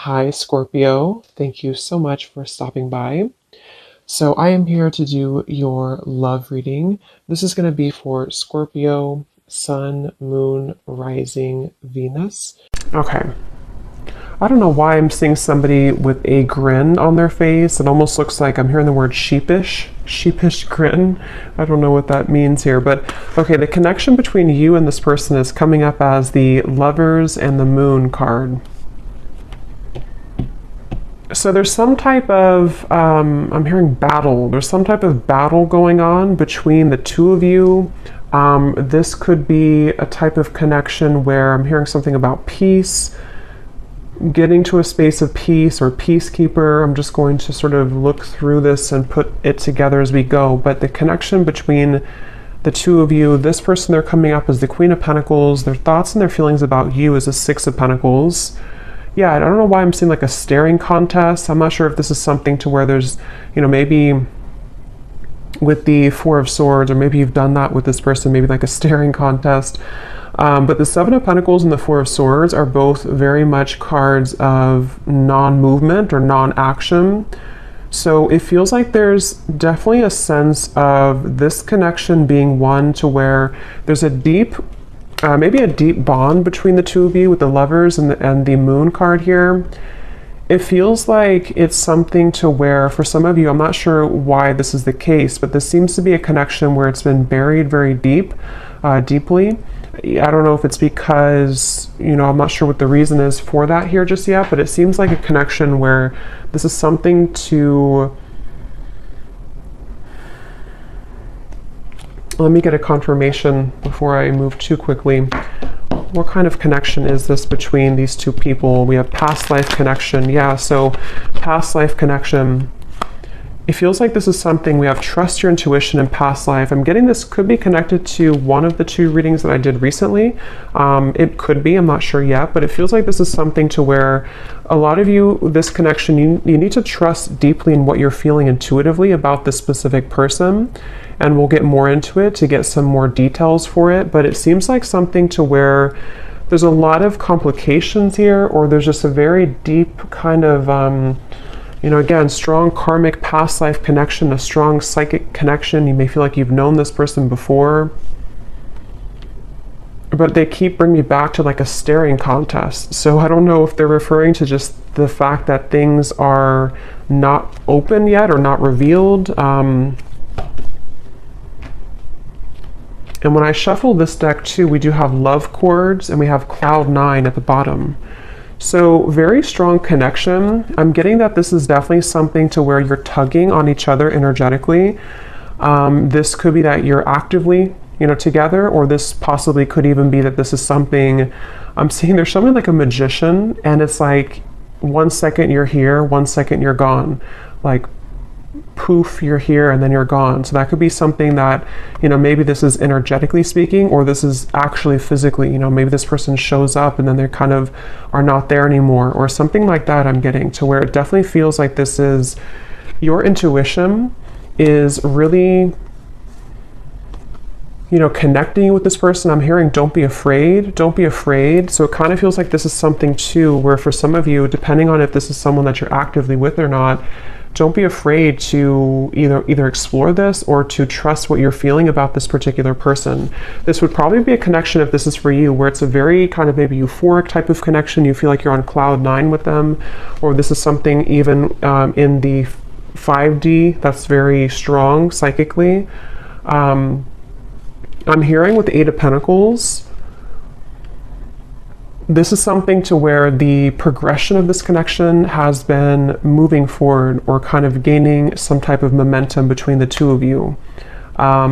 Hi, Scorpio. Thank you so much for stopping by. So, I am here to do your love reading. This is going to be for Scorpio, Sun, Moon, Rising, Venus. Okay. I don't know why I'm seeing somebody with a grin on their face. It almost looks like I'm hearing the word sheepish grin. I don't know what that means here, but okay, the connection between you and this person is coming up as the Lovers and the Moon card. So there's some type of, I'm hearing battle. There's some type of battle going on between the two of you. This could be a type of connection where I'm hearing something about peace, getting to a space of peace or peacekeeper. I'm just going to sort of look through this and put it together as we go. But the connection between the two of you, this person, they're coming up as the Queen of Pentacles. Their thoughts and their feelings about you is the Six of Pentacles. Yeah, I don't know why I'm seeing like a staring contest. I'm not sure if this is something to where there's, maybe with the Four of Swords, or maybe you've done that with this person, maybe like a staring contest. But the Seven of Pentacles and the Four of Swords are both very much cards of non-movement or non-action. So it feels like there's definitely a sense of this connection being one to where there's a deep maybe a deep bond between the two of you with the Lovers and the Moon card here. It feels like it's something to where, for some of you, I'm not sure why this is the case, but this seems to be a connection where it's been buried very deeply. I don't know if it's because, I'm not sure what the reason is for that here just yet, but it seems like a connection where this is something to... Let me get a confirmation before I move too quickly. What kind of connection is this between these two people? We have past life connection. Yeah, so past life connection. It feels like this is something we have trust your intuition in past life. I'm getting this could be connected to one of the two readings that I did recently. It could be, I'm not sure yet, but it feels like this is something to where a lot of you, this connection, you need to trust deeply in what you're feeling intuitively about this specific person. And we'll get more into it to get some more details for it. But it seems like something to where there's a lot of complications here, or there's just a very deep kind of, again, strong karmic past life connection, a strong psychic connection. You may feel like you've known this person before. But they keep bringing me back to like a staring contest. So I don't know if they're referring to just the fact that things are not open yet or not revealed. And when I shuffle this deck too, we do have love chords and we have cloud 9 at the bottom. So very strong connection. I'm getting that this is definitely something to where you're tugging on each other energetically. This could be that you're actively, together, or this possibly could even be that this is something, I'm seeing there's something like a magician, and it's like 1 second you're here, 1 second you're gone. Like poof, you're here and then you're gone. So that could be something that, maybe this is energetically speaking, or this is actually physically, maybe this person shows up and then they kind of are not there anymore, or something like that. I'm getting to where it definitely feels like this is your intuition is really, connecting you with this person. I'm hearing don't be afraid, don't be afraid. So it kind of feels like this is something too where for some of you, depending on if this is someone that you're actively with or not, don't be afraid to either explore this or to trust what you're feeling about this particular person. This would probably be a connection, if this is for you, where it's a very kind of maybe euphoric type of connection. You feel like you're on cloud 9 with them, or this is something even in the 5D that's very strong psychically. I'm hearing with the Eight of Pentacles, this is something to where the progression of this connection has been moving forward or kind of gaining some type of momentum between the two of you. Let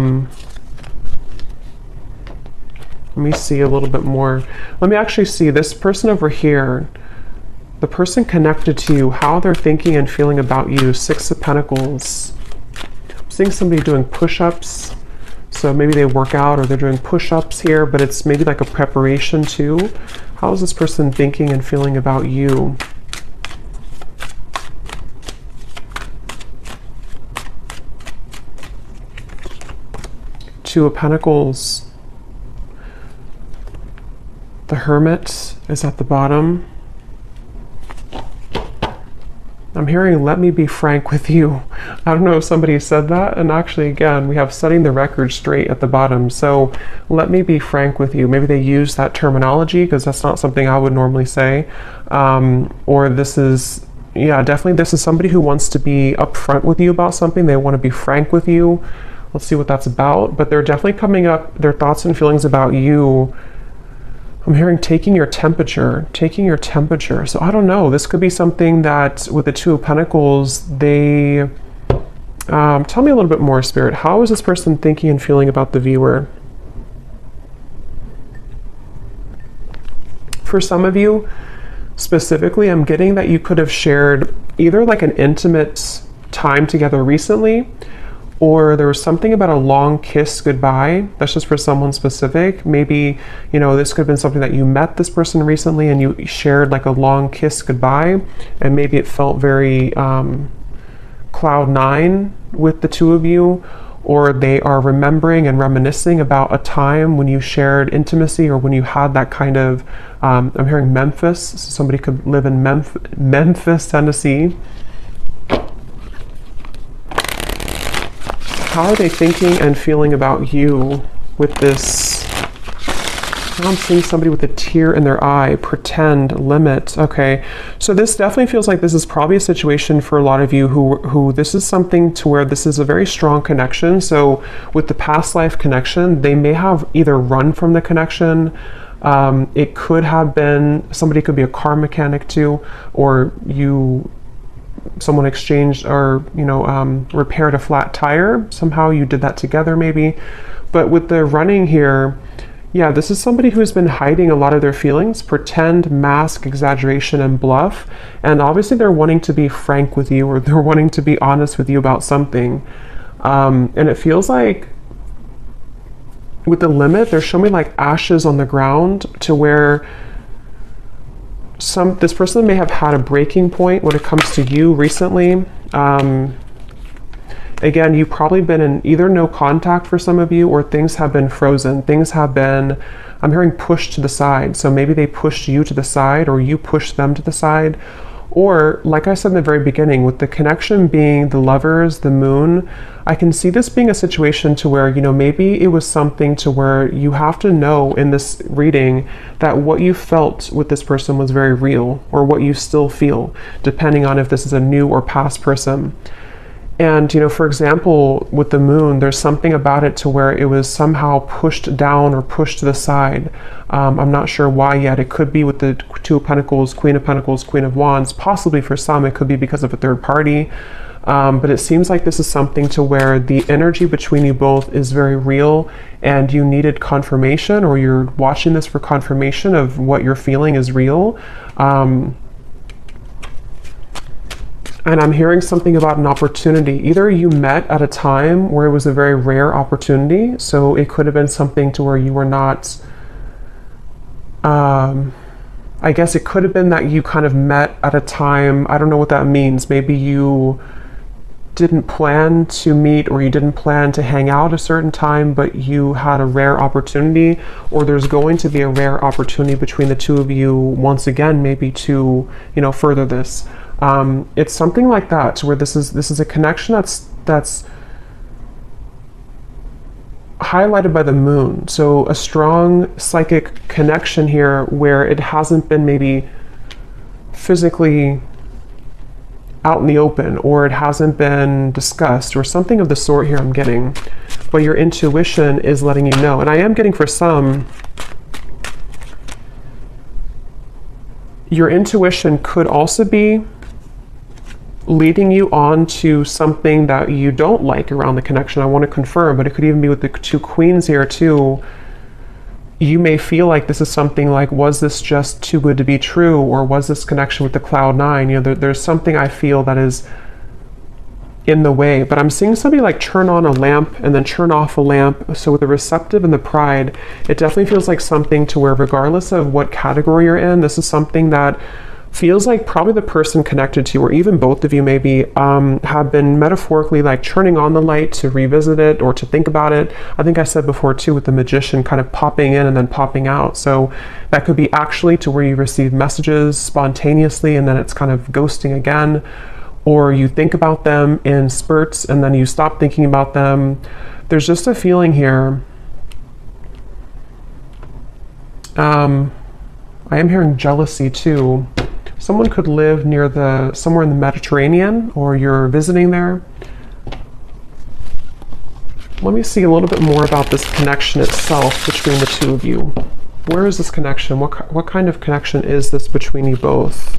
me see a little bit more. Let me actually see this person over here, the person connected to you, how they're thinking and feeling about you. Six of Pentacles. I'm seeing somebody doing push-ups. So maybe they work out or they're doing push-ups here, but it's maybe like a preparation too. How is this person thinking and feeling about you? Two of Pentacles. The Hermit is at the bottom. I'm hearing, let me be frank with you. I don't know if somebody said that. And actually, again, we have setting the record straight at the bottom. So let me be frank with you. Maybe they use that terminology because that's not something I would normally say. Or this is, yeah, definitely this is somebody who wants to be upfront with you about something. They want to be frank with you. Let's see what that's about. But they're definitely coming up, their thoughts and feelings about you. I'm hearing taking your temperature. So I don't know. This could be something that with the Two of Pentacles, they... tell me a little bit more, Spirit. How is this person thinking and feeling about the viewer? For some of you, specifically, I'm getting that you could have shared either like an intimate time together recently, or there was something about a long kiss goodbye. That's just for someone specific. Maybe, you know, this could have been something that you met this person recently and you shared like a long kiss goodbye, and maybe it felt very cloud nine with the two of you, or they are remembering and reminiscing about a time when you shared intimacy or when you had that kind of, I'm hearing Memphis, so somebody could live in Memphis, Tennessee. How are they thinking and feeling about you with this? I'm seeing somebody with a tear in their eye, pretend, limit. Okay, so this definitely feels like this is probably a situation for a lot of you who this is something to where this is a very strong connection. So with the past life connection, they may have either run from the connection. It could have been, somebody could be a car mechanic too, or someone exchanged or, you know, repaired a flat tire. Somehow you did that together maybe. But with the running here, yeah, this is somebody who's been hiding a lot of their feelings, pretend, mask, exaggeration, and bluff. And obviously they're wanting to be frank with you, or they're wanting to be honest with you about something. And it feels like with the limit, they're showing me like ashes on the ground, to where this person may have had a breaking point when it comes to you recently. Again, you've probably been in either no contact for some of you, or things have been frozen. Things have been, I'm hearing, pushed to the side. So maybe they pushed you to the side, or you pushed them to the side. Or, like I said in the very beginning, with the connection being the Lovers, the Moon, I can see this being a situation to where, you know, maybe it was something to where you have to know in this reading that what you felt with this person was very real, or what you still feel, depending on if this is a new or past person. And, you know, for example, with the Moon, there's something about it to where it was somehow pushed down or pushed to the side. I'm not sure why yet. It could be with the Two of Pentacles, Queen of Wands. Possibly for some, it could be because of a third party. But it seems like this is something to where the energy between you both is very real, and you needed confirmation, or you're watching this for confirmation of what you're feeling is real. And I'm hearing something about an opportunity. Either you met at a time where it was a very rare opportunity. So it could have been something to where you were not, I guess it could have been that you kind of met at a time, I don't know what that means. Maybe you didn't plan to meet, or you didn't plan to hang out a certain time, but you had a rare opportunity, or there's going to be a rare opportunity between the two of you once again, maybe to, you know, further this. It's something like that, to where this is a connection that's highlighted by the Moon. So a strong psychic connection here, where it hasn't been maybe physically out in the open, or it hasn't been discussed, or something of the sort here I'm getting, but your intuition is letting you know. And I am getting, for some, your intuition could also be leading you on to something that you don't like around the connection. I want to confirm, but it could even be with the two Queens here too. You may feel like this is something like, was this just too good to be true? Or was this connection with the Cloud Nine? You know, there's something I feel that is in the way, but I'm seeing somebody like turn on a lamp and then turn off a lamp. So with the Receptive and the Pride, it definitely feels like something to where, regardless of what category you're in, this is something that feels like probably the person connected to you, or even both of you maybe, have been metaphorically like turning on the light to revisit it or to think about it. I think I said before too, with the Magician kind of popping in and then popping out. So that could be actually to where you receive messages spontaneously and then it's kind of ghosting again. or you think about them in spurts and then you stop thinking about them. There's just a feeling here. I am hearing jealousy too. Someone could live near somewhere in the Mediterranean, or you're visiting there. Let me see a little bit more about this connection itself between the two of you. Where is this connection? What kind of connection is this between you both?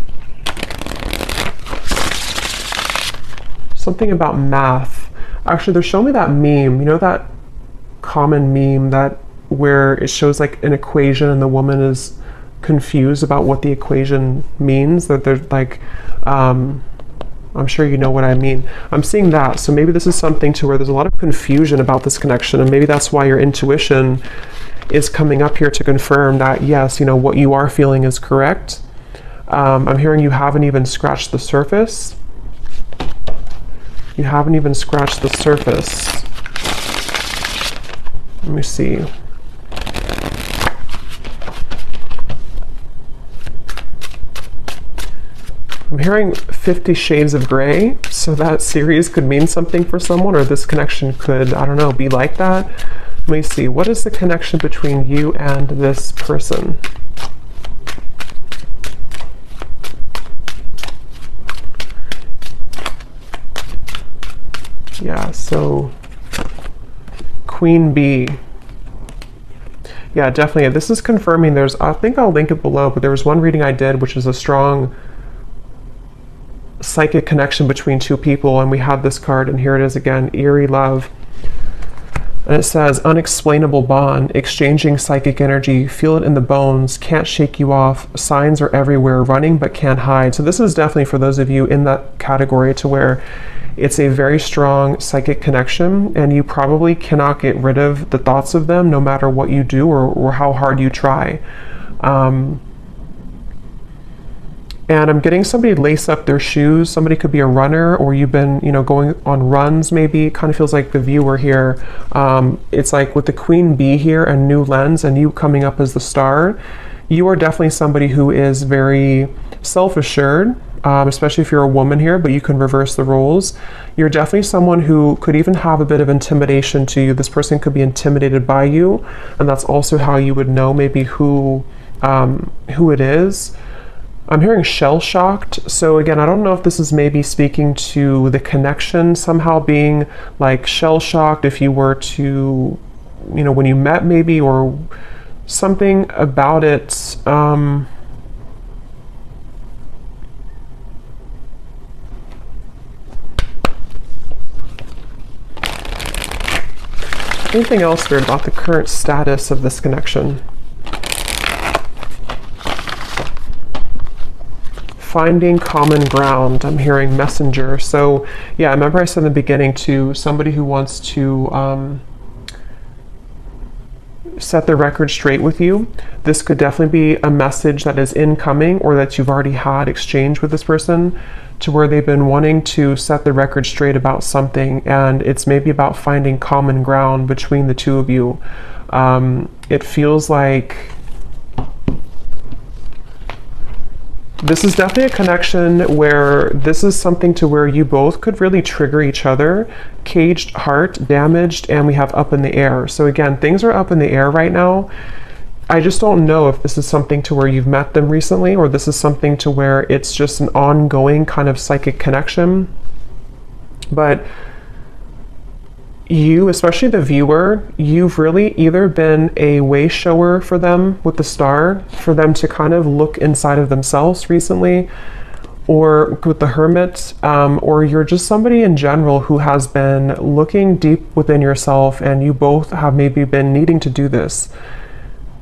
Something about math. Actually, they're showing me that meme. You know that common meme where it shows like an equation and the woman is confused about what the equation means? That they're like, I'm sure you know what I mean. I'm seeing that. So maybe this is something to where there's a lot of confusion about this connection, and maybe that's why your intuition is coming up here to confirm that, yes, you know, what you are feeling is correct. I'm hearing you haven't even scratched the surface. You haven't even scratched the surface. Let me see. I'm hearing 50 Shades of Grey, so that series could mean something for someone, or this connection could, I don't know, be like that. Let me see, what is the connection between you and this person? Yeah, so Queen Bee. Yeah, definitely. This is confirming I think I'll link it below, but there was one reading I did which is a strong psychic connection between two people, and we had this card, and here it is again, Eerie Love. And it says, unexplainable bond, exchanging psychic energy, feel it in the bones, can't shake you off, signs are everywhere, running but can't hide. So this is definitely for those of you in that category to where it's a very strong psychic connection, and you probably cannot get rid of the thoughts of them no matter what you do or how hard you try. And I'm getting somebody lace up their shoes. Somebody could be a runner, or you've been, you know, going on runs maybe. It kind of feels like the viewer here. It's like with the Queen Bee here and New Lens and you coming up as the star, you are definitely somebody who is very self-assured, especially if you're a woman here, but you can reverse the roles. You're definitely someone who could even have a bit of intimidation to you. This person could be intimidated by you, and that's also how you would know maybe who it is. I'm hearing shell-shocked. So again, I don't know if this is maybe speaking to the connection somehow being like shell-shocked if you were to, you know, when you met maybe, or something about it. Anything else weird about the current status of this connection? Finding common ground. I'm hearing messenger. So yeah, I remember I said in the beginning to somebody who wants to set the record straight with you. This could definitely be a message that is incoming, or that you've already had exchange with this person, to where they've been wanting to set the record straight about something, and it's maybe about finding common ground between the two of you. It feels like this is definitely a connection where this is something to where you both could really trigger each other. Caged heart, damaged, and we have up in the air. So again, things are up in the air right now. I just don't know if this is something to where you've met them recently, or this is something to where it's just an ongoing kind of psychic connection. But you, especially the viewer, you've really either been a way shower for them with the star, for them to kind of look inside of themselves recently, or with the Hermit, or you're just somebody in general who has been looking deep within yourself, and you both have maybe been needing to do this.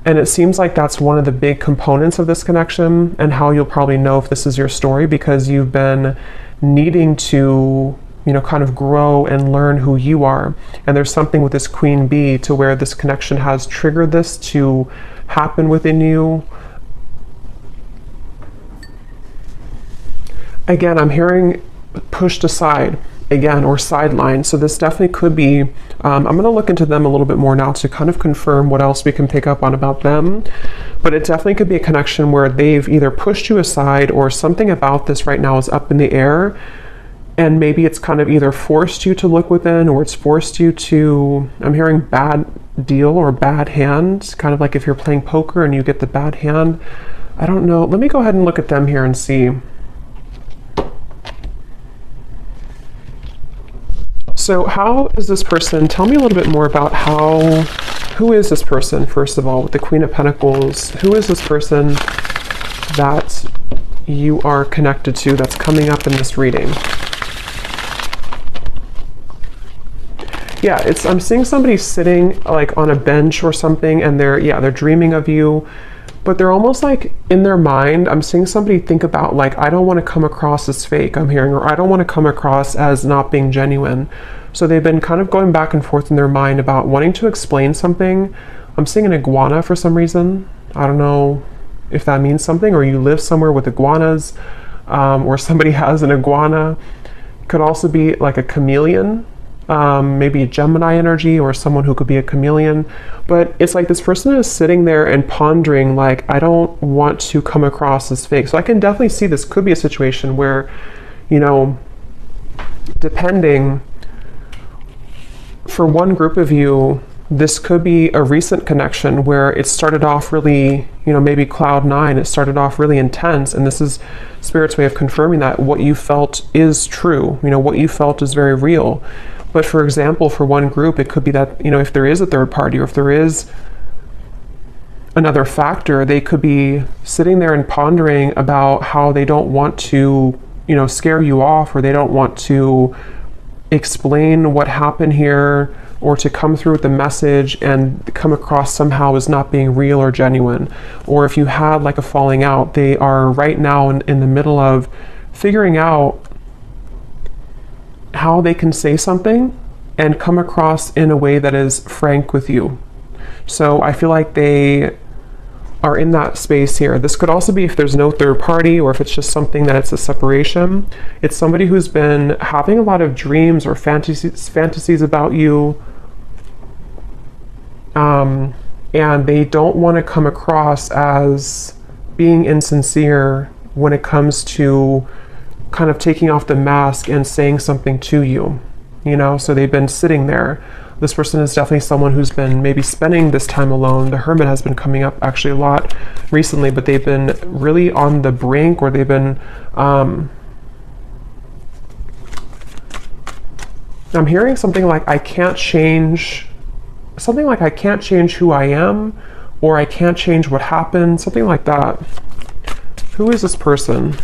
And it seems like that's one of the big components of this connection, and how you'll probably know if this is your story, because you've been needing to, you know, kind of grow and learn who you are. And there's something with this Queen Bee to where this connection has triggered this to happen within you. Again, I'm hearing pushed aside again, or sidelined. So this definitely could be, I'm going to look into them a little bit more now to kind of confirm what else we can pick up on about them. But it definitely could be a connection where they've either pushed you aside, or something about this right now is up in the air. And maybe it's kind of either forced you to look within, or it's forced you to, I'm hearing bad deal or bad hand, kind of like if you're playing poker and you get the bad hand. I don't know. Let me go ahead and look at them here and see. So how is this person, tell me a little bit more about who is this person, first of all, with the Queen of Pentacles? Who is this person that you are connected to that's coming up in this reading? Yeah, I'm seeing somebody sitting like on a bench or something, and they're dreaming of you, but they're almost like in their mind, I'm seeing somebody think about like, I don't want to come across as fake, I'm hearing, or I don't want to come across as not being genuine. So they've been kind of going back and forth in their mind about wanting to explain something. I'm seeing an iguana for some reason. I don't know if that means something, or you live somewhere with iguanas, or somebody has an iguana. Could also be like a chameleon. Maybe a Gemini energy, or someone who could be a chameleon. But it's like this person is sitting there and pondering like, I don't want to come across as fake. So I can definitely see this could be a situation where, you know, depending, for one group of you, this could be a recent connection where it started off really, you know, maybe cloud nine, it started off really intense, and this is Spirit's way of confirming that what you felt is true, you know, what you felt is very real. But for example, for one group, it could be that, you know, if there is a third party, or if there is another factor, they could be sitting there and pondering about how they don't want to, you know, scare you off, or they don't want to explain what happened here, or to come through with the message and come across somehow as not being real or genuine. Or if you had like a falling out, they are right now in the middle of figuring out how they can say something and come across in a way that is frank with you. So I feel like they are in that space here. This could also be if there's no third party, or if it's just something that it's a separation. It's somebody who's been having a lot of dreams or fantasies about you, and they don't want to come across as being insincere when it comes to kind of taking off the mask and saying something to you, you know. So they've been sitting there. This person is definitely someone who's been maybe spending this time alone. The Hermit has been coming up actually a lot recently, but they've been really on the brink, or they've been, I'm hearing something like, I can't change who I am, or I can't change what happened, something like that. Who is this person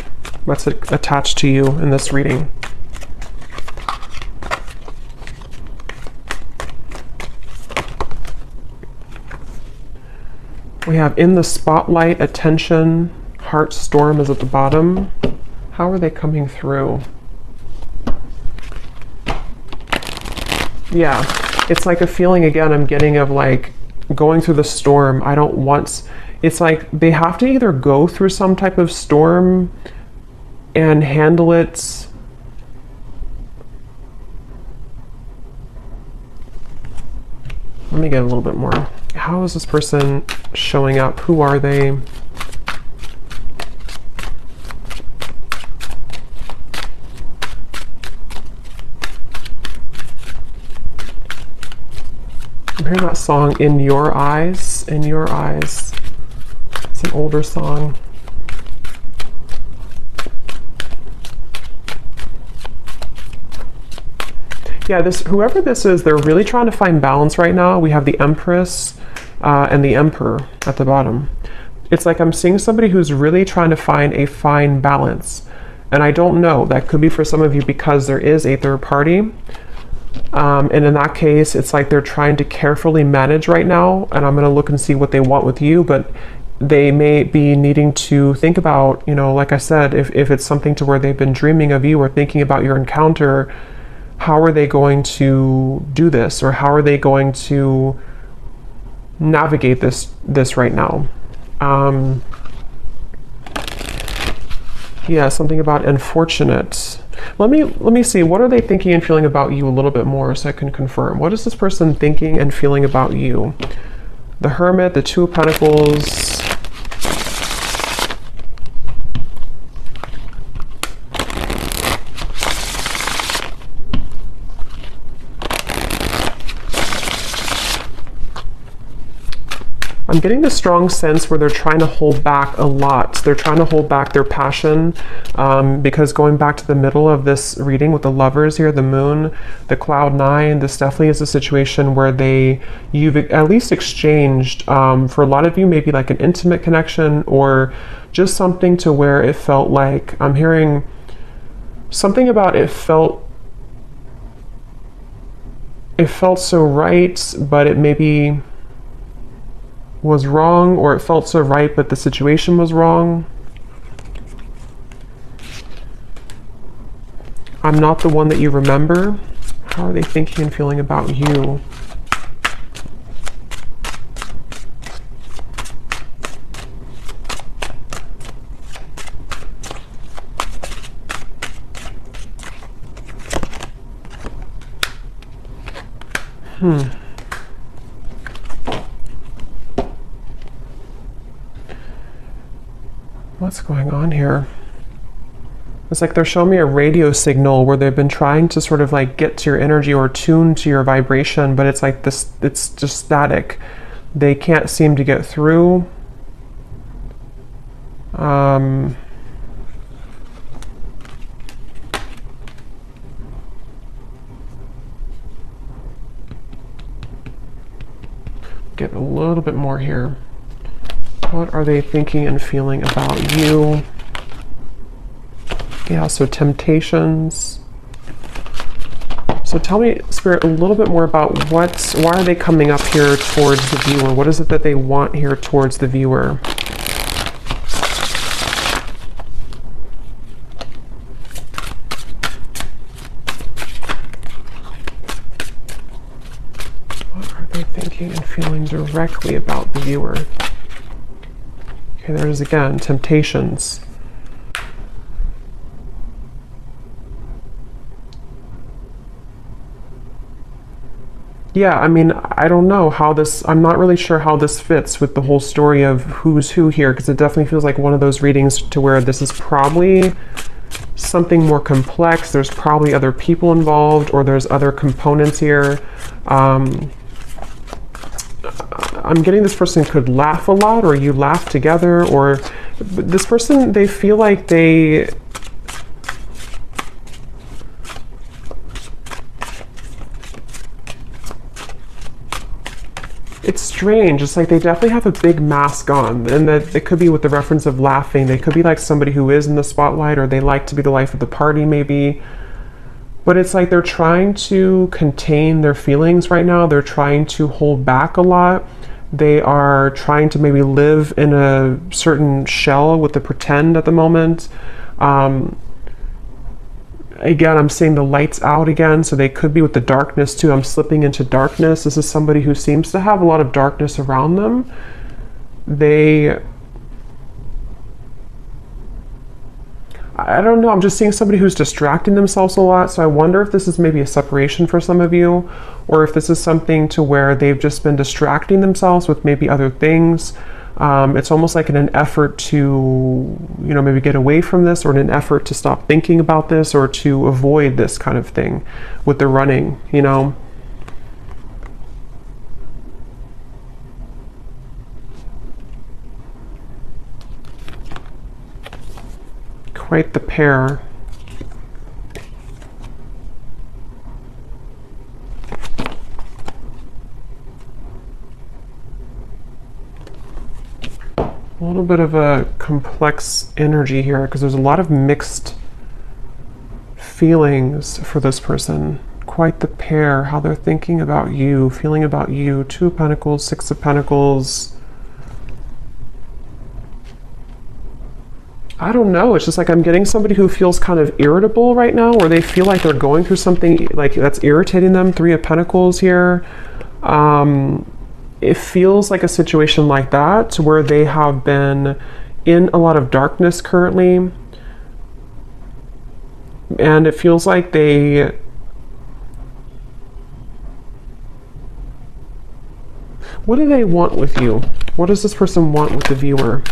that's attached to you in this reading? We have in the spotlight, attention, heart storm is at the bottom. How are they coming through? Yeah, it's like a feeling again I'm getting of like going through the storm. I don't want, it's like they have to either go through some type of storm and handle it. Let me get a little bit more. How is this person showing up? Who are they? I'm hearing that song, In Your Eyes, In Your Eyes. It's an older song. Yeah, whoever this is, they're really trying to find balance right now. We have the Empress and the Emperor at the bottom. It's like I'm seeing somebody who's really trying to find a fine balance. And I don't know, that could be for some of you because there is a third party. And in that case, it's like they're trying to carefully manage right now. And I'm going to look and see what they want with you. But they may be needing to think about, you know, like I said, if it's something to where they've been dreaming of you or thinking about your encounter, how are they going to do this, or how are they going to navigate this right now? Yeah, something about unfortunate. Let me see, what are they thinking and feeling about you a little bit more so I can confirm. What is this person thinking and feeling about you? The Hermit, the Two of Pentacles. I'm getting the strong sense where they're trying to hold back a lot. They're trying to hold back their passion, because going back to the middle of this reading with the lovers here, the moon, the cloud 9, this definitely is a situation where you've at least exchanged, for a lot of you, maybe like an intimate connection, or just something to where it felt like, I'm hearing something about it felt so right, but it maybe was wrong, or it felt so right, but the situation was wrong. I'm not the one that you remember. How are they thinking and feeling about you? What's going on here? It's like they're showing me a radio signal where they've been trying to sort of like get to your energy or tune to your vibration, but it's like this, it's just static. They can't seem to get through. Get a little bit more here. What are they thinking and feeling about you? Yeah, so temptations. So tell me, Spirit, a little bit more about why are they coming up here towards the viewer? What is it that they want here towards the viewer? And feeling directly about the viewer. Okay, there's again temptations. Yeah, I mean, I don't know how this, I'm not really sure how this fits with the whole story of who's who here, because it definitely feels like one of those readings to where this is probably something more complex. There's probably other people involved, or there's other components here. I'm getting this person could laugh a lot, or you laugh together, or this person, they feel like it's strange. It's like they definitely have a big mask on, and that it could be with the reference of laughing. They could be like somebody who is in the spotlight, or they like to be the life of the party maybe. But it's like they're trying to contain their feelings right now. They're trying to hold back a lot. They are trying to maybe live in a certain shell with the pretend at the moment. Again, I'm seeing the lights out again, so they could be with the darkness too. I'm slipping into darkness. This is somebody who seems to have a lot of darkness around them. I don't know, I'm just seeing somebody who's distracting themselves a lot, so I wonder if this is maybe a separation for some of you, or if this is something to where they've just been distracting themselves with maybe other things. It's almost like in an effort to, you know, maybe get away from this, or in an effort to stop thinking about this, or to avoid this kind of thing with the running, you know. Quite the pair. A little bit of a complex energy here, because there's a lot of mixed feelings for this person. Quite the pair, how they're thinking about you, feeling about you. 2 of Pentacles, 6 of Pentacles. I don't know, it's just like I'm getting somebody who feels kind of irritable right now, or they feel like they're going through something like that's irritating them. 3 of Pentacles here. It feels like a situation like that, where they have been in a lot of darkness currently. And it feels like what do they want with you? What does this person want with the viewer?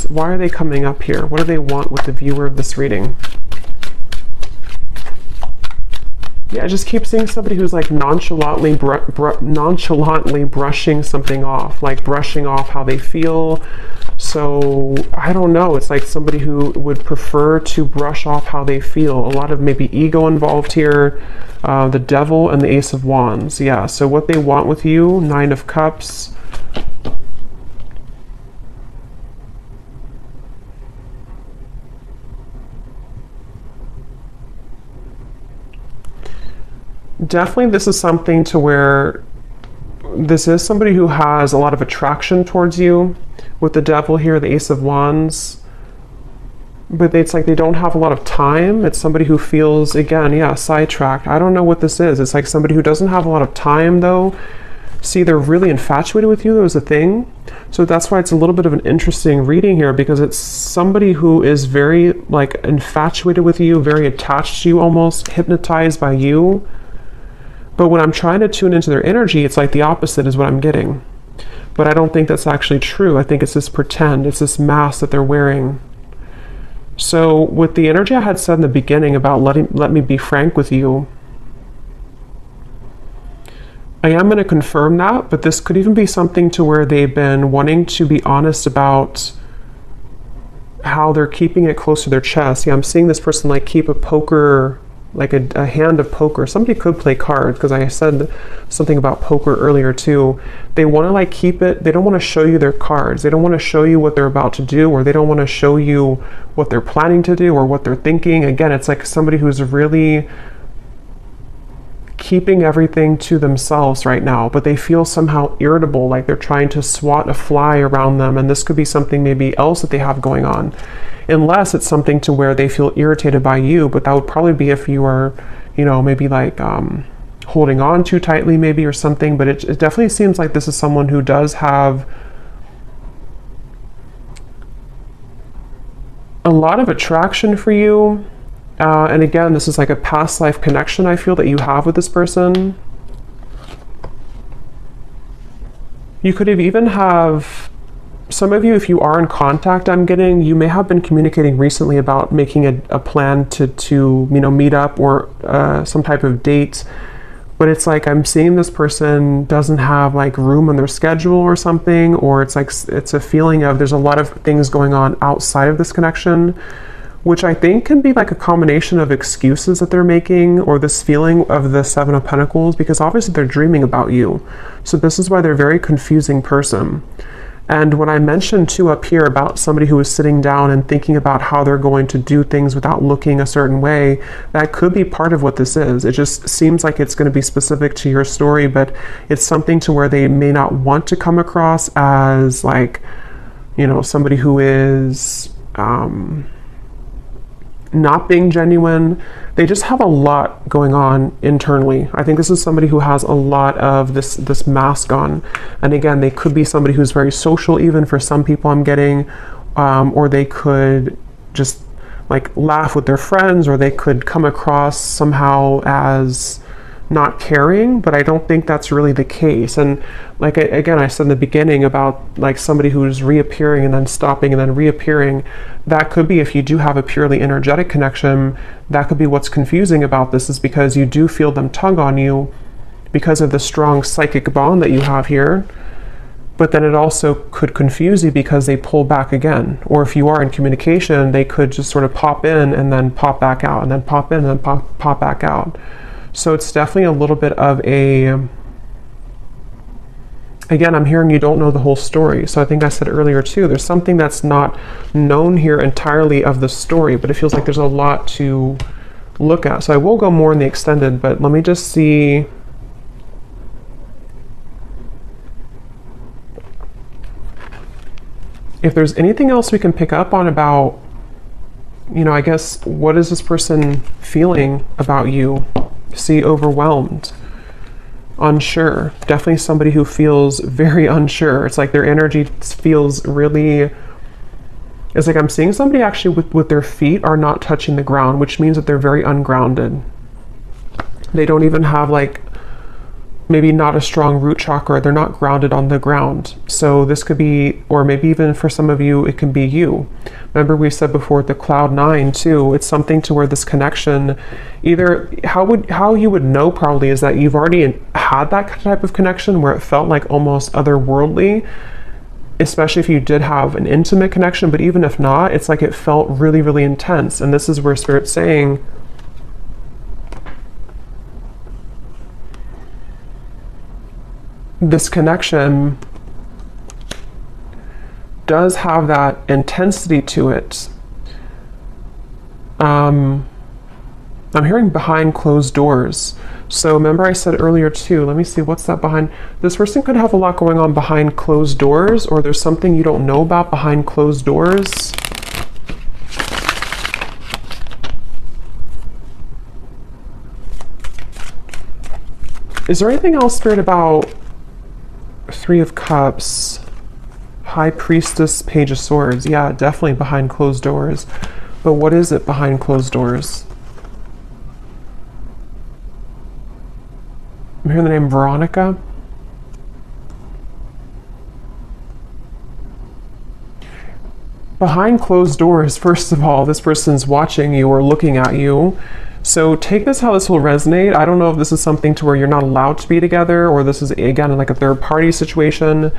Why are they coming up here? What do they want with the viewer of this reading? Yeah, I just keep seeing somebody who's like nonchalantly brushing something off, like brushing off how they feel. So I don't know, it's like somebody who would prefer to brush off how they feel. A lot of maybe ego involved here. The Devil and the Ace of Wands. Yeah, so what they want with you, Nine of Cups. Definitely this is something to where this is somebody who has a lot of attraction towards you. With the Devil here, the Ace of Wands. But it's like they don't have a lot of time. It's somebody who feels, again, yeah, sidetracked. I don't know what this is. It's like somebody who doesn't have a lot of time, though. See, they're really infatuated with you. There was a thing. So that's why it's a little bit of an interesting reading here, because it's somebody who is very, like, infatuated with you, very attached to you, almost hypnotized by you. But when I'm trying to tune into their energy, it's like the opposite is what I'm getting. But I don't think that's actually true. I think it's this pretend. It's this mask that they're wearing. So with the energy I had said in the beginning about let me be frank with you, I am going to confirm that, but this could even be something to where they've been wanting to be honest about how they're keeping it close to their chest. Yeah, I'm seeing this person like keep a poker, like a hand of poker. Somebody could play cards, because I said something about poker earlier too. They want to like keep it, they don't want to show you their cards. They don't want to show you what they're about to do, or they don't want to show you what they're planning to do or what they're thinking. Again, it's like somebody who's really keeping everything to themselves right now, but they feel somehow irritable, like they're trying to swat a fly around them. And this could be something maybe else that they have going on, unless it's something to where they feel irritated by you. But that would probably be if you are, you know, maybe like holding on too tightly maybe or something. But it definitely seems like this is someone who does have a lot of attraction for you. And again, this is like a past life connection I feel that you have with this person. You could have even have, some of you, if you are in contact, I'm getting, you may have been communicating recently about making a plan to you know, meet up or some type of date. But it's like I'm seeing this person doesn't have like room on their schedule or something, or it's like it's a feeling of there's a lot of things going on outside of this connection, which I think can be like a combination of excuses that they're making, or this feeling of the Seven of Pentacles, because obviously they're dreaming about you. So this is why they're a very confusing person. And when I mentioned too up here about somebody who is sitting down and thinking about how they're going to do things without looking a certain way, that could be part of what this is. It just seems like it's going to be specific to your story, but it's something to where they may not want to come across as like, you know, somebody who is not being genuine. They just have a lot going on internally. I think this is somebody who has a lot of this mask on. And again, they could be somebody who's very social, even for some people I'm getting, or they could just like laugh with their friends, or they could come across somehow as not caring, but I don't think that's really the case. And like again, I said in the beginning about like somebody who's reappearing and then stopping and then reappearing, that could be, if you do have a purely energetic connection, that could be what's confusing about this, is because you do feel them tug on you because of the strong psychic bond that you have here. But then it also could confuse you because they pull back again. Or if you are in communication, they could just sort of pop in and then pop back out, and then pop in and then pop back out. So it's definitely a little bit of a, again, I'm hearing you don't know the whole story. So I think I said earlier too, there's something that's not known here entirely of the story, but it feels like there's a lot to look at. So I will go more in the extended, but let me just see. If there's anything else we can pick up on about, you know, I guess, what is this person feeling about you? See, overwhelmed, unsure. Definitely somebody who feels very unsure. It's like their energy feels really, it's like I'm seeing somebody actually with their feet are not touching the ground, which means that they're very ungrounded. They don't even have like maybe not a strong root chakra. They're not grounded on the ground. So this could be, or maybe even for some of you, it can be you. Remember we said before the cloud 9 too, it's something to where this connection, either how you would know probably is that you've already had that type of connection where it felt like almost otherworldly, especially if you did have an intimate connection, but even if not, it's like it felt really, really intense. And this is where Spirit's saying, this connection does have that intensity to it. I'm hearing behind closed doors. So remember I said earlier too, let me see, what's that behind? This person could have a lot going on behind closed doors, or there's something you don't know about behind closed doors. Is there anything else, Spirit, about Three of Cups, High Priestess, Page of Swords? Yeah, definitely behind closed doors. But what is it behind closed doors? I'm hearing the name Veronica. Behind closed doors, first of all, this person's watching you or looking at you. So take this how this will resonate. I don't know if this is something to where you're not allowed to be together, or this is, again, like a third party situation.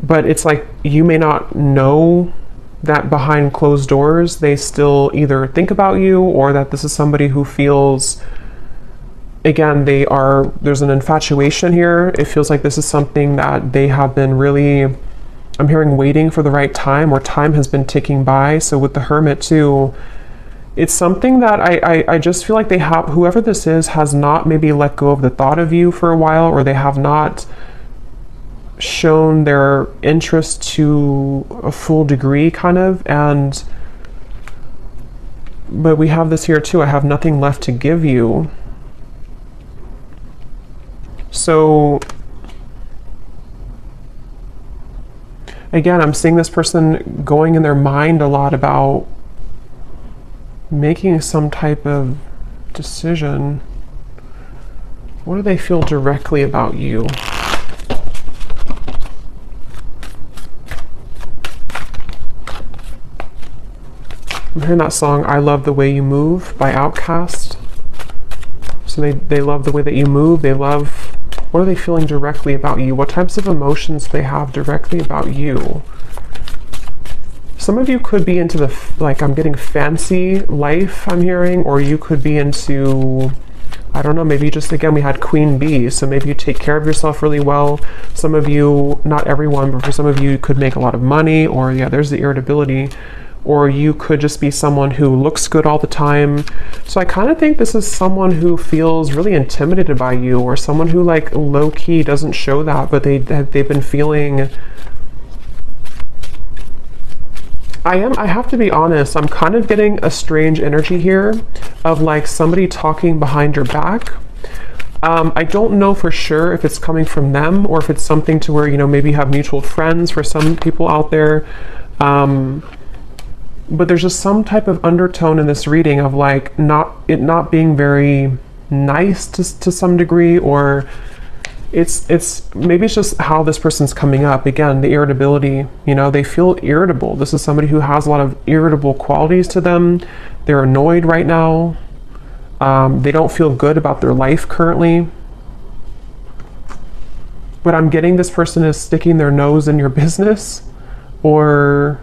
But it's like you may not know that behind closed doors, they still either think about you, or that this is somebody who feels, again, there's an infatuation here. It feels like this is something that they have been really, I'm hearing, waiting for the right time, or time has been ticking by. So with the Hermit too, it's something that I just feel like they have, whoever this is has not maybe let go of the thought of you for a while, or they have not shown their interest to a full degree kind of. But we have this here too, I have nothing left to give you. So again, I'm seeing this person going in their mind a lot about making some type of decision. What do they feel directly about you? I'm hearing that song, I Love the Way You Move by Outkast. So they love the way that you move. They love, what are they feeling directly about you? What types of emotions do they have directly about you? Some of you could be into the, like, I'm getting fancy life, I'm hearing, or you could be into, I don't know, maybe just, again, we had Queen Bee, so maybe you take care of yourself really well. Some of you, not everyone, but for some of you, you could make a lot of money, or yeah, there's the irritability. Or you could just be someone who looks good all the time. So I kind of think this is someone who feels really intimidated by you, or someone who, like, low-key doesn't show that, but they've been feeling, I have to be honest, I'm kind of getting a strange energy here of like somebody talking behind your back. I don't know for sure if it's coming from them, or if it's something to where, you know, maybe you have mutual friends for some people out there. But there's just some type of undertone in this reading of like not being very nice to some degree, or it's maybe it's just how this person's coming up. Again, the irritability, you know, they feel irritable. This is somebody who has a lot of irritable qualities to them. They're annoyed right now. They don't feel good about their life currently. But I'm getting this person is sticking their nose in your business, or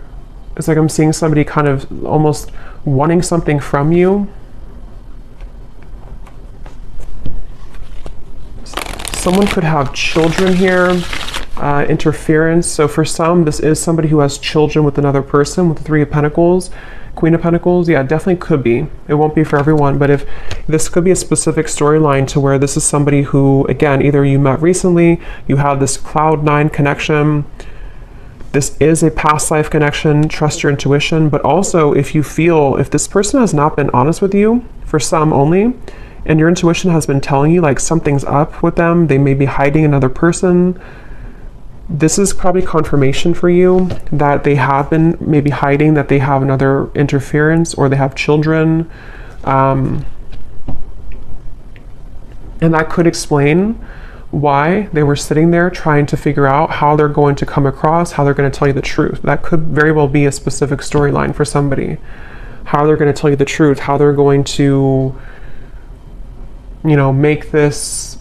it's like I'm seeing somebody kind of almost wanting something from you. Someone could have children here, interference. So for some, this is somebody who has children with another person, with the Three of Pentacles, Queen of Pentacles. Yeah, it definitely could be. It won't be for everyone, but if this could be a specific storyline to where this is somebody who, again, either you met recently, you have this Cloud 9 connection. This is a past life connection. Trust your intuition. But also, if you feel, if this person has not been honest with you, for some only, and your intuition has been telling you like something's up with them, they may be hiding another person, this is probably confirmation for you that they have been maybe hiding, that they have another interference, or they have children. And that could explain why they were sitting there trying to figure out how they're going to come across, how they're going to tell you the truth. That could very well be a specific storyline for somebody. How they're going to tell you the truth, how they're going to, you know, make this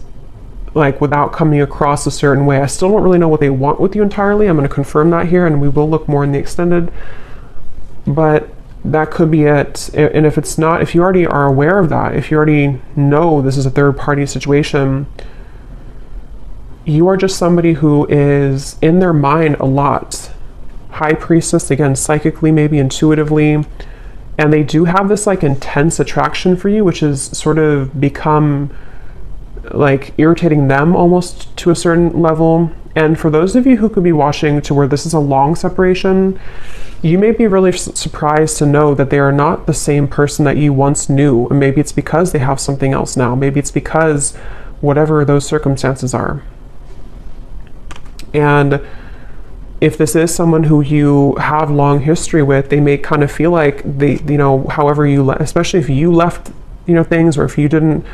like without coming across a certain way. I still don't really know what they want with you entirely. I'm going to confirm that here, and we will look more in the extended, but that could be it. And if it's not, if you already are aware of that, if you already know this is a third party situation, you are just somebody who is in their mind a lot. High priestess, again, psychically, maybe intuitively, and they do have this like intense attraction for you, which has sort of become like irritating them almost to a certain level. And for those of you who could be watching to where this is a long separation, you may be really surprised to know that they are not the same person that you once knew. And maybe it's because they have something else now. Maybe it's because whatever those circumstances are. And if this is someone who you have long history with, they may kind of feel like they, you know, however you, especially if you left, you know, things, or if you didn't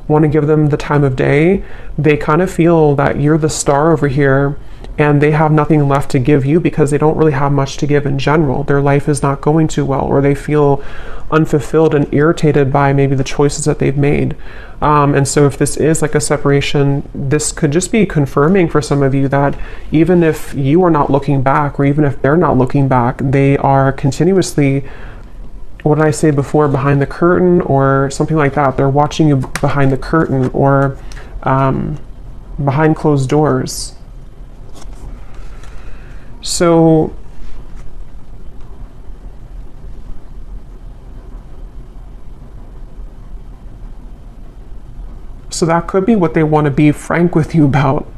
want to give them the time of day, they kind of feel that you're the star over here and they have nothing left to give you because they don't really have much to give in general. Their life is not going too well, or they feel unfulfilled and irritated by maybe the choices that they've made. And so if this is like a separation, this could just be confirming for some of you that even if you are not looking back, or even if they're not looking back, they are continuously, what did I say before, behind the curtain or something like that. They're watching you behind the curtain, or behind closed doors. So that could be what they want to be frank with you about.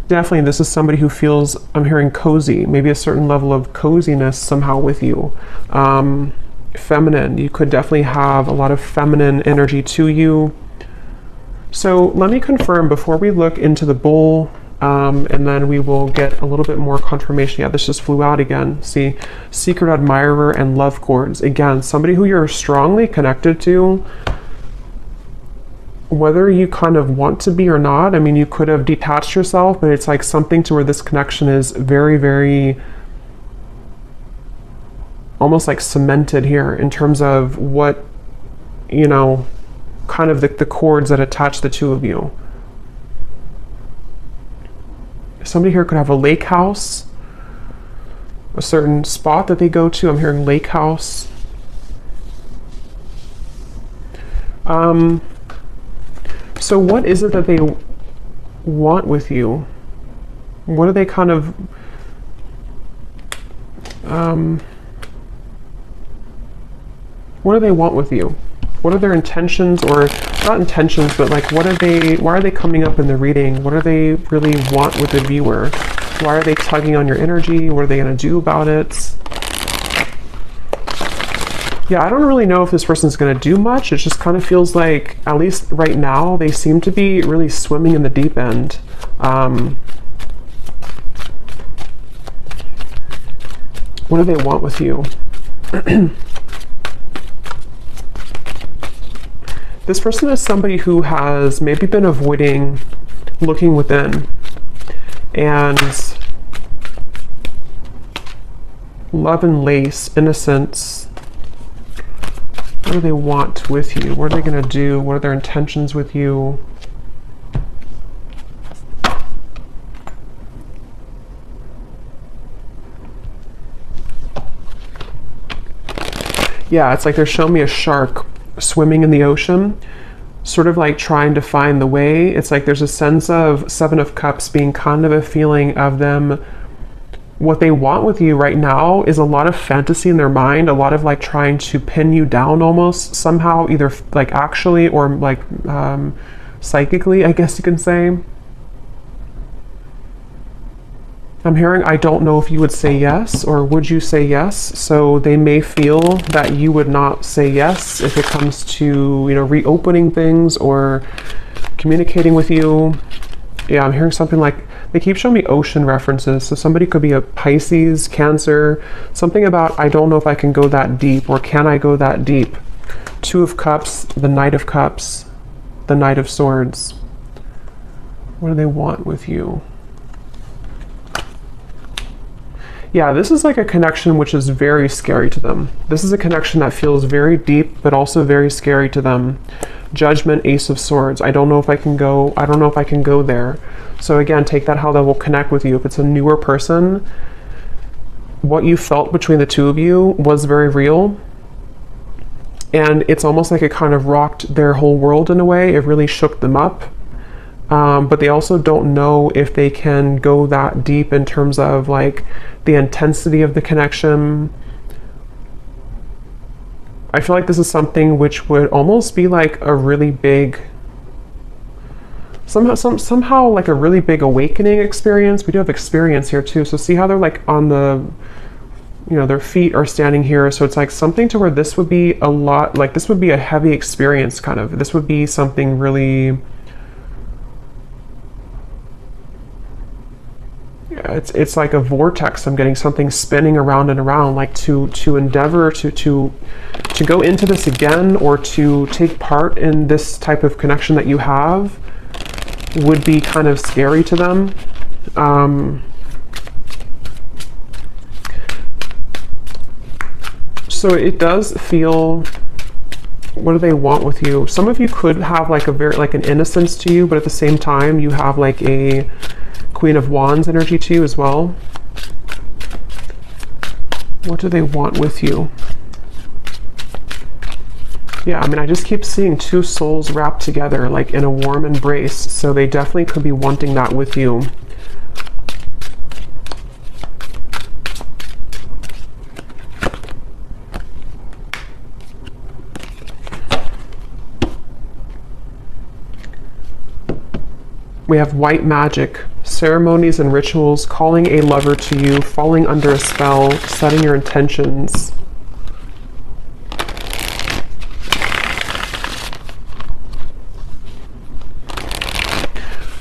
Definitely, this is somebody who feels, I'm hearing cozy, maybe a certain level of coziness somehow with you. Feminine, you could definitely have a lot of feminine energy to you. So let me confirm before we look into the bull, and then we will get a little bit more confirmation. Yeah, this just flew out again. See, secret admirer and love cords. Again, somebody who you're strongly connected to, whether you kind of want to be or not. I mean, you could have detached yourself, but it's like something to where this connection is very, very almost like cemented here in terms of what, you know, kind of the cords that attach the two of you. Somebody here could have a lake house, a certain spot that they go to. I'm hearing lake house. So what is it that they want with you? What are they kind of what do they want with you? What are their intentions, or not intentions, but like what are they, why are they coming up in the reading? What do they really want with the viewer? Why are they tugging on your energy? What are they going to do about it? Yeah, I don't really know if this person's going to do much. It just kind of feels like, at least right now, they seem to be really swimming in the deep end. What do they want with you? This person is somebody who has maybe been avoiding looking within, and love and lace, innocence. What do they want with you? What are they going to do? What are their intentions with you? Yeah, it's like they're showing me a shark swimming in the ocean, sort of like trying to find the way. It's like there's a sense of Seven of Cups being kind of a feeling of them. What they want with you right now is a lot of fantasy in their mind, a lot of like trying to pin you down almost somehow, either like actually or like psychically, I guess you can say. I'm hearing, I don't know if you would say yes, or would you say yes? So they may feel that you would not say yes if it comes to, you know, reopening things or communicating with you. Yeah, I'm hearing something like, they keep showing me ocean references. So somebody could be a Pisces, Cancer, something about, I don't know if I can go that deep, or can I go that deep? Two of Cups, the Knight of Cups, the Knight of Swords. What do they want with you? Yeah, this is like a connection which is very scary to them. This is a connection that feels very deep, but also very scary to them. Judgment, Ace of Swords. I don't know if I can go there. So again, take that how that will connect with you. If it's a newer person, what you felt between the two of you was very real. And it's almost like it kind of rocked their whole world in a way. It really shook them up. But they also don't know if they can go that deep in terms of like the intensity of the connection. I feel like this is something which would almost be like a really big, somehow like a really big awakening experience. We do have experience here too. So see how they're like on the, you know, their feet are standing here. So it's like something to where this would be a lot, like this would be a heavy experience kind of. This would be something really, yeah, it's like a vortex. I'm getting something spinning around and around, like to endeavor to go into this again or to take part in this type of connection that you have would be kind of scary to them. So it does feel, what do they want with you? Some of you could have like a very, like an innocence to you, but at the same time, you have like a Queen of Wands energy to you as well. What do they want with you? Yeah, I mean, I just keep seeing two souls wrapped together, like in a warm embrace. So they definitely could be wanting that with you. We have white magic, ceremonies and rituals, calling a lover to you, falling under a spell, setting your intentions.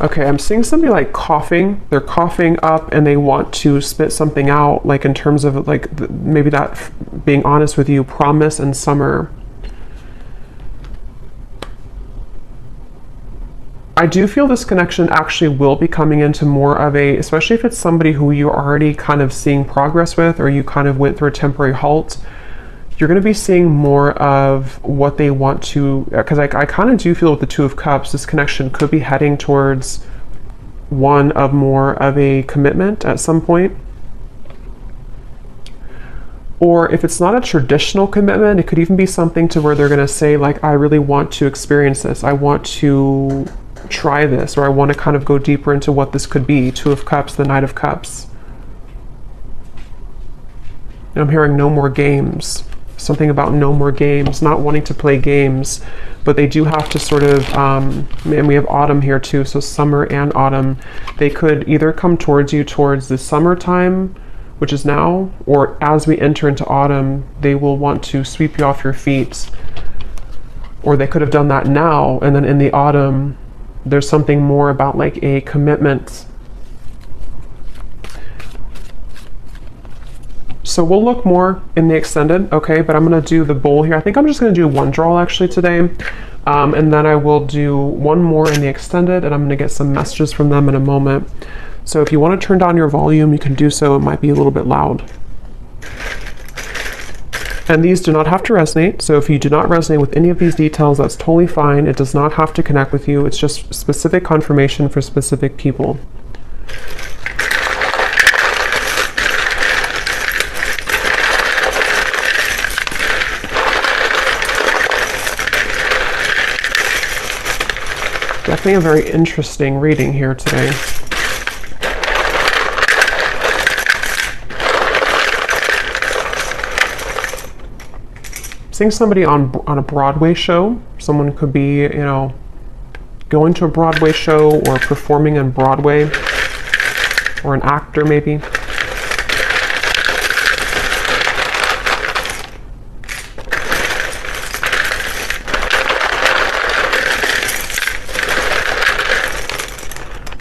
Okay, I'm seeing somebody like coughing. They're coughing up and they want to spit something out, like in terms of like maybe that, being honest with you, promise and summer. I do feel this connection actually will be coming into more of a, especially if it's somebody who you're already kind of seeing progress with, or you kind of went through a temporary halt, you're going to be seeing more of what they want to, because I kind of do feel with the Two of Cups, this connection could be heading towards one of more of a commitment at some point. Or if it's not a traditional commitment, it could even be something to where they're going to say like, I really want to experience this. I want to try this, or I want to kind of go deeper into what this could be. Two of Cups, the Knight of Cups. And I'm hearing no more games. Something about no more games, not wanting to play games, but they do have to sort of, and we have autumn here too, so summer and autumn. They could either come towards you towards the summertime, which is now, or as we enter into autumn, they will want to sweep you off your feet. Or they could have done that now, and then in the autumn, there's something more about like a commitment. So we'll look more in the extended, okay? But I'm gonna do the bowl here. I think I'm just gonna do one draw actually today. And then I will do one more in the extended, and I'm gonna get some messages from them in a moment. So if you wanna turn down your volume, you can do so. It might be a little bit loud. And these do not have to resonate. So if you do not resonate with any of these details, that's totally fine. It does not have to connect with you. It's just specific confirmation for specific people. Definitely a very interesting reading here today. Seeing somebody on a Broadway show. Someone could be, you know, going to a Broadway show or performing on Broadway, or an actor maybe.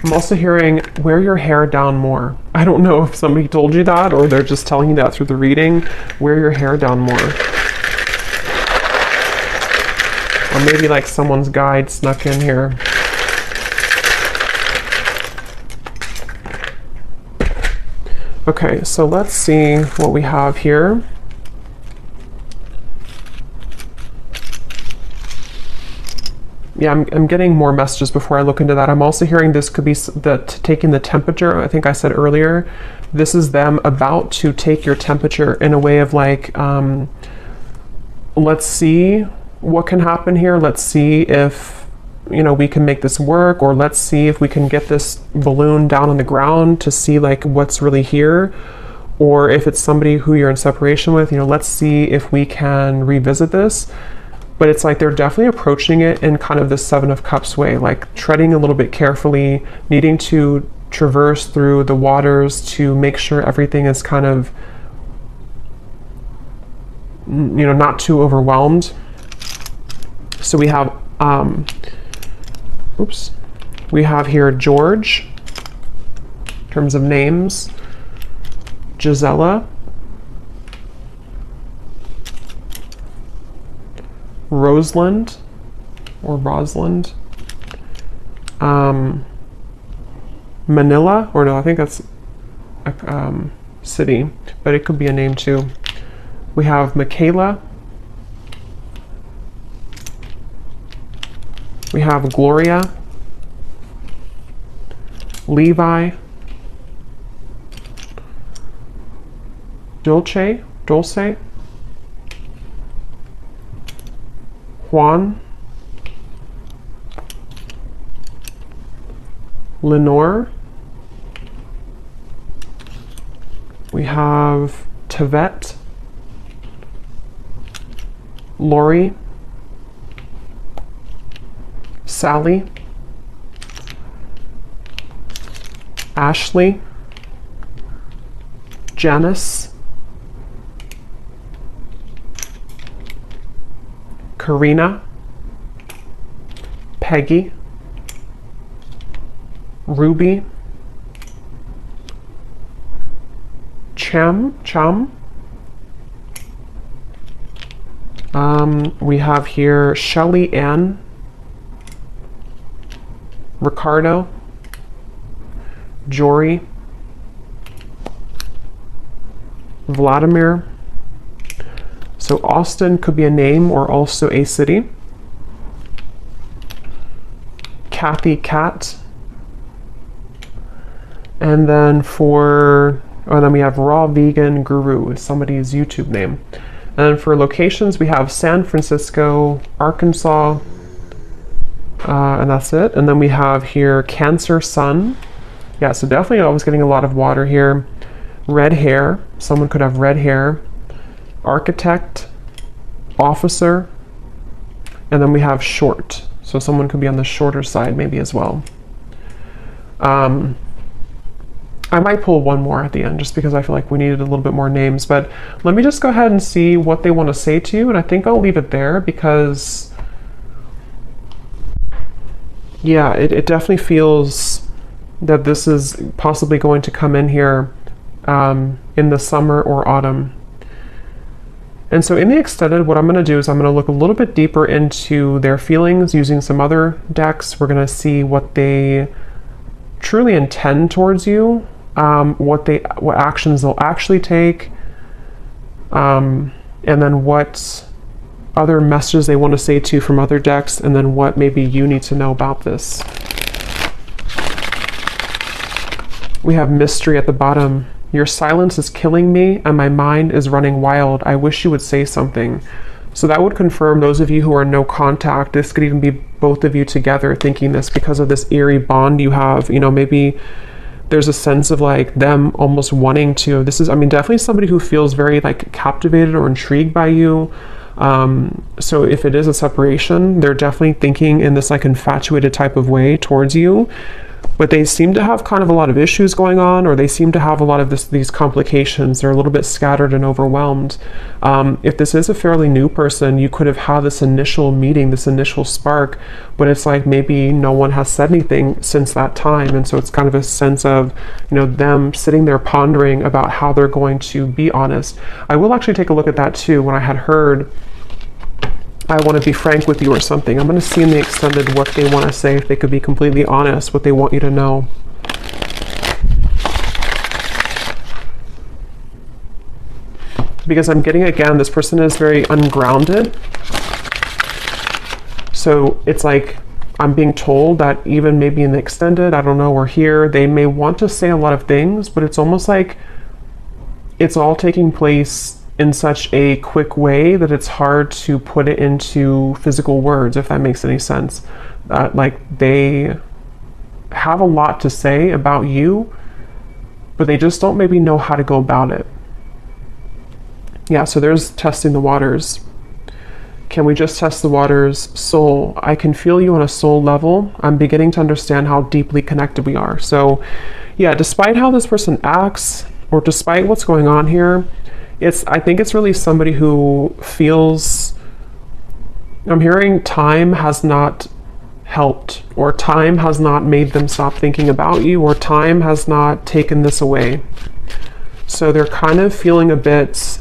I'm also hearing wear your hair down more. I don't know if somebody told you that or they're just telling you that through the reading. Wear your hair down more. Or maybe like someone's guide snuck in here. Okay, so let's see what we have here. Yeah, I'm getting more messages before I look into that. I'm also hearing this could be taking the temperature. I think I said earlier, this is them about to take your temperature in a way of like, let's see what can happen here. Let's see if, you know, we can make this work, or let's see if we can get this balloon down on the ground to see like what's really here. Or if it's somebody who you're in separation with, you know, let's see if we can revisit this. But it's like they're definitely approaching it in kind of the Seven of Cups way, like treading a little bit carefully, needing to traverse through the waters to make sure everything is kind of, you know, not too overwhelmed. So we have, we have here George, in terms of names, Gisela, Rosalind, or Rosalind, Manila, or no, I think that's a city, but it could be a name too. We have Michaela, we have Gloria, Levi, Dulce, Juan, Lenore, we have Tevet, Lori, Sally, Ashley, Janice, Karina, Peggy, Ruby, Chum. We have here Shelly Ann, Ricardo, Jory, Vladimir. So Austin could be a name or also a city. Kathy, Cat. And then then we have Raw Vegan Guru, is somebody's YouTube name. And then for locations, we have San Francisco, Arkansas, and that's it. And then we have here Cancer Sun. Yeah, so definitely I was getting a lot of water here. Red hair, someone could have red hair. Architect, officer, and then we have short. So someone could be on the shorter side maybe as well. I might pull one more at the end just because I feel like we needed a little bit more names, but let me just go ahead and see what they want to say to you, and I think I'll leave it there because, yeah, it definitely feels that this is possibly going to come in here in the summer or autumn. And so in the extended, what I'm going to do is I'm going to look a little bit deeper into their feelings using some other decks. We're going to see what they truly intend towards you, what actions they'll actually take, and then what other messages they want to say to you from other decks, and then what maybe you need to know about this. We have mystery at the bottom. Your silence is killing me and my mind is running wild. I wish you would say something. So that would confirm those of you who are no contact. This could even be both of you together thinking this because of this eerie bond you have. You know, maybe there's a sense of like them almost wanting to, definitely somebody who feels very like captivated or intrigued by you. So if it is a separation, they're definitely thinking in this like infatuated type of way towards you. But they seem to have kind of a lot of issues going on, or they seem to have a lot of these complications. They're a little bit scattered and overwhelmed. If this is a fairly new person, you could have had this initial meeting, this initial spark, but it's like maybe no one has said anything since that time. And so it's kind of a sense of, you know, them sitting there pondering about how they're going to be honest. I will actually take a look at that too. When I had heard I want to be frank with you or something. I'm going to see in the extended what they want to say, if they could be completely honest, what they want you to know. Because I'm getting, again, this person is very ungrounded. So it's like I'm being told that even maybe in the extended, I don't know, or here, they may want to say a lot of things, but it's almost like it's all taking place in such a quick way that it's hard to put it into physical words, if that makes any sense. Like they have a lot to say about you, but they just don't maybe know how to go about it. Yeah, so there's testing the waters. Can we just test the waters? Soul. I can feel you on a soul level. I'm beginning to understand how deeply connected we are. So yeah, despite how this person acts, or despite what's going on here, I think it's really somebody who feels, I'm hearing time has not helped, or time has not made them stop thinking about you, or time has not taken this away. So they're kind of feeling a bit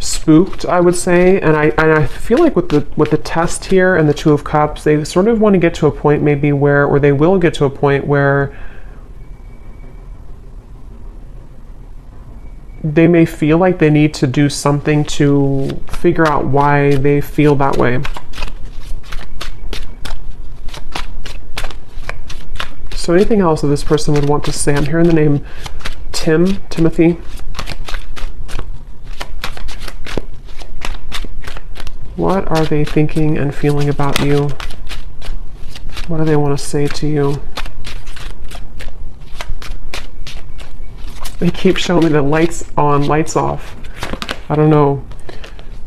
spooked, I would say, and I feel like with the test here and the Two of Cups, they sort of want to get to a point maybe where, or they will get to a point where they may feel like they need to do something to figure out why they feel that way. So anything else that this person would want to say? I'm hearing the name Timothy. What are they thinking and feeling about you? What do they want to say to you? They keep showing me the lights on, lights off. I don't know.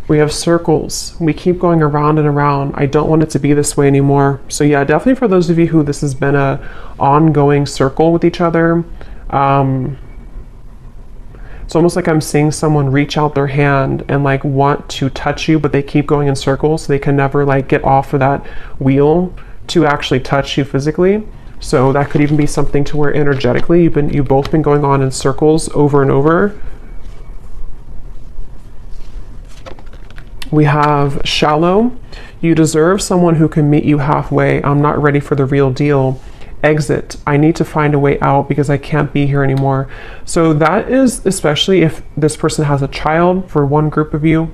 We have circles. We keep going around and around. I don't want it to be this way anymore. So yeah, definitely for those of you who this has been a ongoing circle with each other, it's almost like I'm seeing someone reach out their hand and like want to touch you, but they keep going in circles, so they can never like get off of that wheel to actually touch you physically. So that could even be something to where energetically you've both been going on in circles over and over. We have shallow. You deserve someone who can meet you halfway. I'm not ready for the real deal. Exit. I need to find a way out because I can't be here anymore. So that is especially if this person has a child, for one group of you,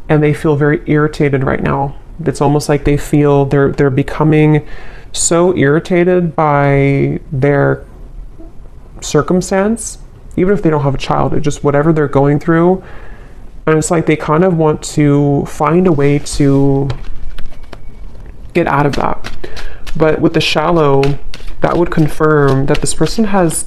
and they feel very irritated right now. It's almost like they feel they're becoming so irritated by their circumstance, even if they don't have a child, it's just whatever they're going through. And it's like they kind of want to find a way to get out of that. But with the shallow, that would confirm that this person has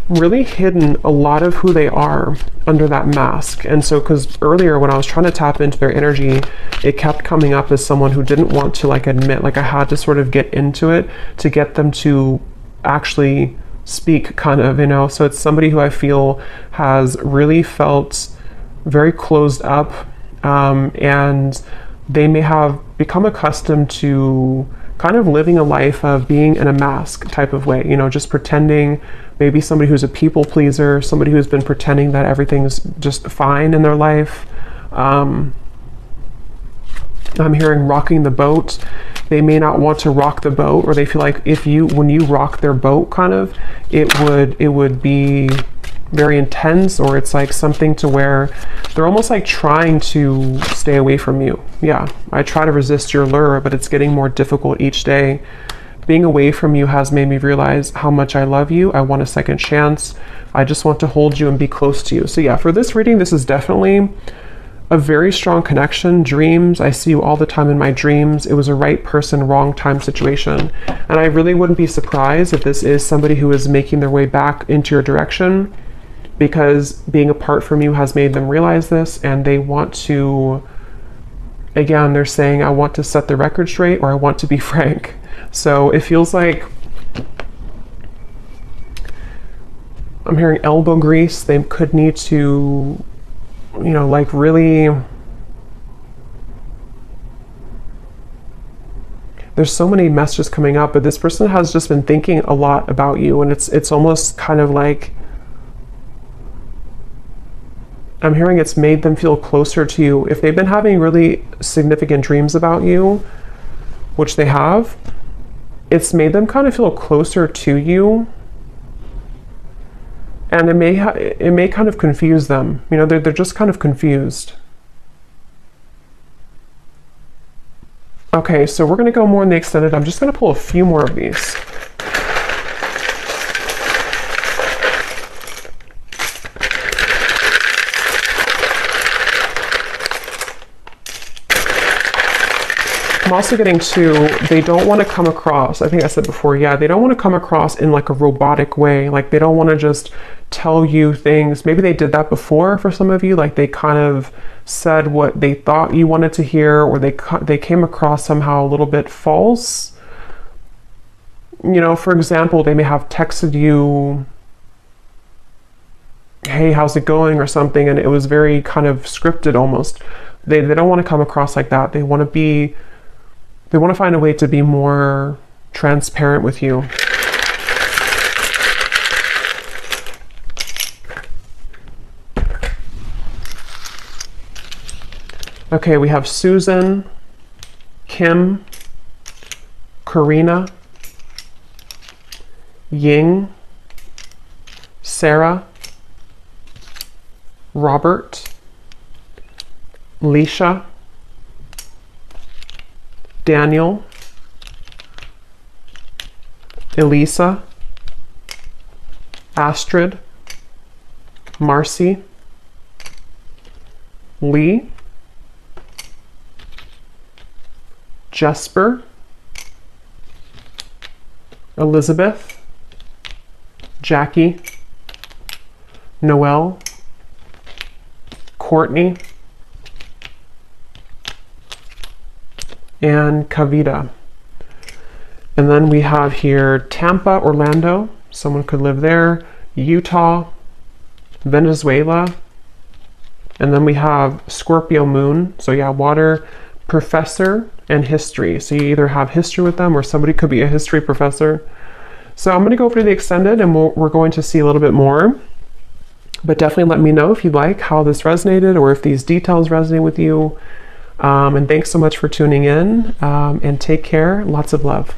really hidden a lot of who they are under that mask. And so, because earlier when I was trying to tap into their energy, it kept coming up as someone who didn't want to like admit, like I had to sort of get into it to get them to actually speak, kind of, you know. So it's somebody who I feel has really felt very closed up, and they may have become accustomed to kind of living a life of being in a mask type of way, you know, just pretending. Maybe somebody who's a people pleaser, somebody who's been pretending that everything's just fine in their life. I'm hearing rocking the boat. They may not want to rock the boat, or they feel like when you rock their boat, kind of, it would be very intense, or it's like something to where they're almost like trying to stay away from you. Yeah, I try to resist your lure, but it's getting more difficult each day. Being away from you has made me realize how much I love you. I want a second chance. I just want to hold you and be close to you. So yeah, for this reading, this is definitely a very strong connection. Dreams, I see you all the time in my dreams. It was a right person, wrong time situation. And I really wouldn't be surprised if this is somebody who is making their way back into your direction, because being apart from you has made them realize this, and they want to, again, they're saying, I want to set the record straight, or I want to be frank. So it feels like I'm hearing elbow grease. They could need to, you know, like really, there's so many messages coming up, but this person has just been thinking a lot about you, and it's almost kind of like I'm hearing it's made them feel closer to you. If they've been having really significant dreams about you, which they have, it's made them kind of feel closer to you. And it may kind of confuse them. You know, they're just kind of confused. Okay, so we're going to go more in the extended. I'm just going to pull a few more of these. I'm also getting to, they don't want to come across, I think I said before, yeah, they don't want to come across in like a robotic way. Like they don't want to just tell you things. Maybe they did that before for some of you. Like they kind of said what they thought you wanted to hear, or they came across somehow a little bit false. You know, for example, they may have texted you, hey, how's it going, or something, and it was very kind of scripted almost. They don't want to come across like that. They want to find a way to be more transparent with you. Okay, we have Susan, Kim, Karina, Ying, Sarah, Robert, Leisha, Daniel, Elisa, Astrid, Marcy, Lee, Jesper, Elizabeth, Jackie, Noelle, Courtney, and Kavita. And then we have here Tampa, Orlando, someone could live there, Utah, Venezuela, and then we have Scorpio moon, so yeah, water, professor, and history. So you either have history with them or somebody could be a history professor. So I'm going to go over to the extended and we're going to see a little bit more, but definitely let me know if you like how this resonated or if these details resonate with you. And thanks so much for tuning in, and take care. Lots of love.